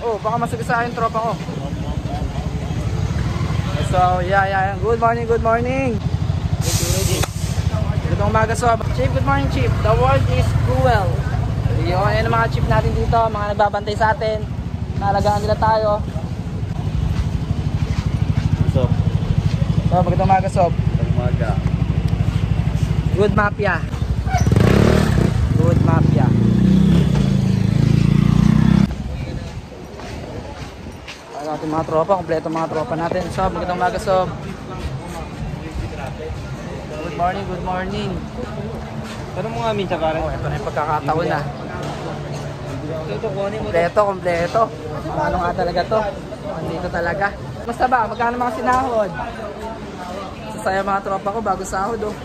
Oh, baka masagasaan yung tropa ko. So, yeah. Good morning, good morning. Good umaga, Sob. Chief, good morning, Chief. The world is cruel. Yung yan ang mga chief natin dito, mga nagbabantay sa atin. Naalagaan nila tayo. Sob. So, magandang umaga, Sob. Magandang umaga. Good mafia. Good mafia. Natin mga tropa, kompleto mga tropa natin. Sob, magandang umaga, Sob. Good morning, good morning. Ano mo nga minsan pare? Oh, ito na yung pagkakataon na. Kompleto. Ano nga talaga to? Andito talaga. Basta ba, magkano mga sinahod? Sasaya mga tropa ko bago sahod, oh.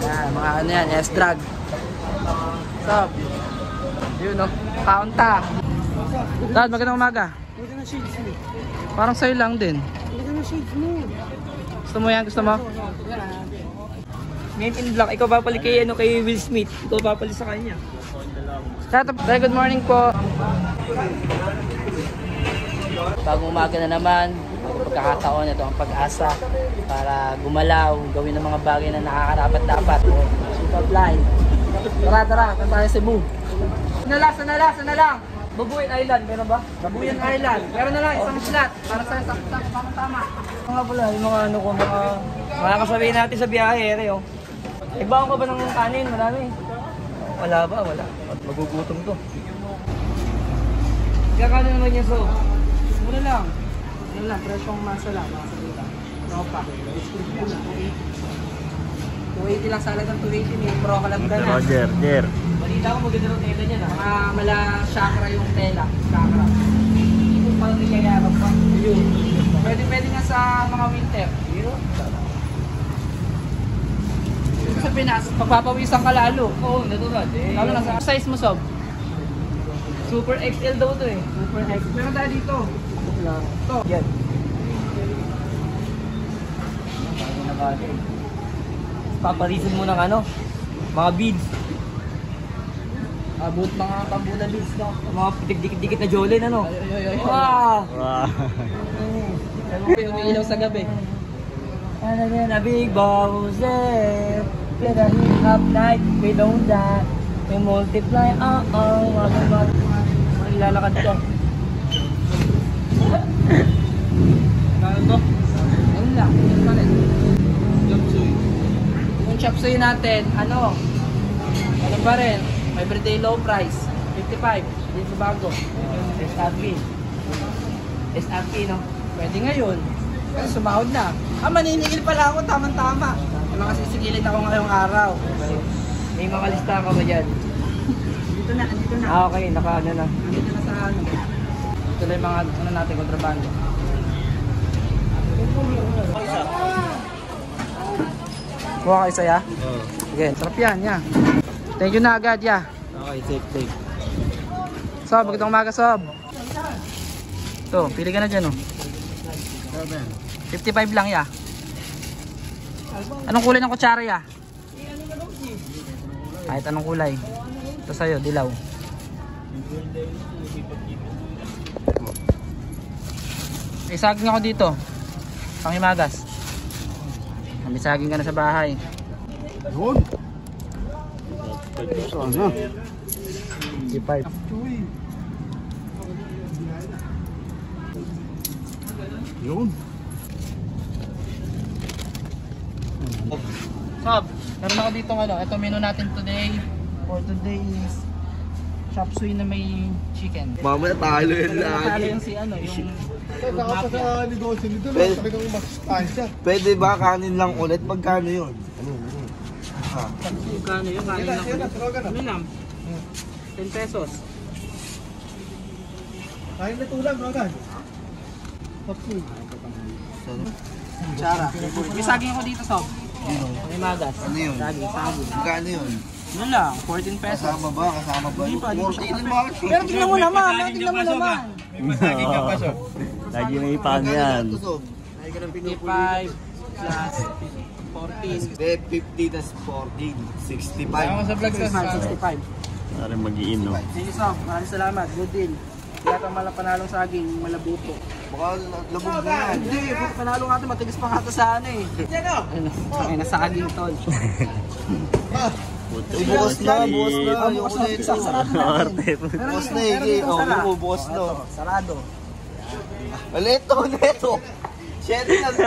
Yan, mga ano yan, S-drag. Sob. Yun, oh. Kaunta. Dad, magandang umaga. Magandang shades mo. Parang sa'yo lang din. Magandang shades mo. Gusto mo yan? Gusto mo? Men in Black, ikaw papali kay, kay Will Smith. Ikaw papali sa kanya. Very good morning po. Bagong umaga na naman. Pagkakataon, ito ang pag-asa para gumalaw, gawin ng mga bagay na nakakarapat-dapat. Supply. Tara, tayo Cebu. Sana lang. Babuyan Island, meron ba? Babuyan Island. Meron na lang, isang slot. Para sa tama. Mga pala, yung mga ano ko, mga kasabihin natin sa biyahe, oh. Nagbaon ka ba ng kanin? Marami. Wala ba? Wala. Magugutom to. Kaya naman niya, so. Muna lang. Presyong masa lang. Tropa. 280 lang sa halagang 280. May pro ka lang ka na. Roger. Balita ko maganda ng tela niya, na. Mala chakra yung tela. Chakra. Ito pa rin niyayarap pa. Yun. Pwede nga sa mga winter. Yun. Ibig sabihin na, pagpapawisan ka lalo. Oo, natural. Lalo na sa size mo, Sob. Super XL daw to eh. Super X. Meron tayo dito. Ito. Yan. Paparisin mo ng ano? Mga beads. Abot mga pambula beads, no? Mga dikit-dikit na Jolene, ano? Ay. Wow! Umiilaw sa gabi. Ano yan, a big balls, yeah. Let a hit up night, we don't die. We multiply, Maglalakad ka. Kano to? Ayun lang. Ayun pa rin. Yung chop suey natin, ano pa rin? Everyday low price. 55. Dito bago. SRP, no? Pwede ngayon. Kasi sumahod na. Maninigil pala ako. Tama-tama. May mga sisigilin ako ngayong araw. May makalista ka ba dyan? Dito na. Okay, naka-ano na. Dito na sa ano. Ito lang yung mga ano natin, kontrabando. Kuha kayo saya? Oo. Sige, sarap yan, ya. Thank you na agad, ya. Okay, take. Sob, magandang umaga, Sob. Ito, pili ka na dyan, oh. 55 lang, ya. Anong kulay ng kutsara, ya? Kahit anong kulay. Ito sa'yo, dilaw. Isaging ako dito. Pangimagas. May saging ka na sa bahay. Yun. Sana. 55. Yun. Sob, meron ako dito ano. Ito menu natin today. For today is chop suey na may chicken. Mamaya talo yan Talo lagi. yung si ano, yung good Kakapa mafia. sa negosyo nito, Pwede. sabi kong masustansya. Pwede ba kanin lang ulit? Magkano yun? Magkano yung kanin lang? Ano lang? 10 pesos. Kain na tulang, Rogan. Papul. Tsara. May saging ako dito, Sob. May magas. Ano yun? Saging. Magkano yun? Ano lang? 14 pesos. Kasama ba? Hindi pa, hindi pa. 14 ba? Pero tingnan mo naman. Lagi may ipan yan. 55 plus 14. 50 tas 14. 65. Sa vlog sa 65. Parang mag-iinom. Thank you, Sob. Maraming salamat. Good deal. Kaya ito panalong saging, malabuto. Baka labog na yan. Hindi, panalo nga ito, matigas pa nga ito sa ano eh. Ano, ay nasaging tol. Bukas na, bukas na. Ayoko na ito. Bukas na, Ige. Oo, bukas na. Sarado. Aleto, neto. 7 na to.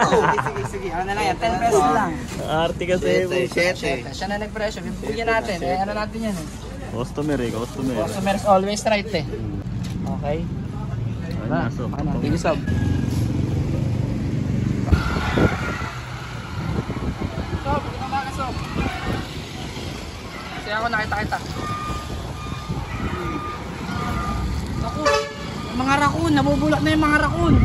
Sige, ano na lang yan, 10 pesos lang. Arte kasi. 7. Siya na nag-presyo, bibigyan natin. Eh, ano natin yan eh. Customer eh, customer. Customers always right eh. Okay. Naso. Ano, bigisab. Sob, ito mga kasob. Kasi ako nakita kita. Naku, yung mga raccoon, nabubulak na yung mga raccoon.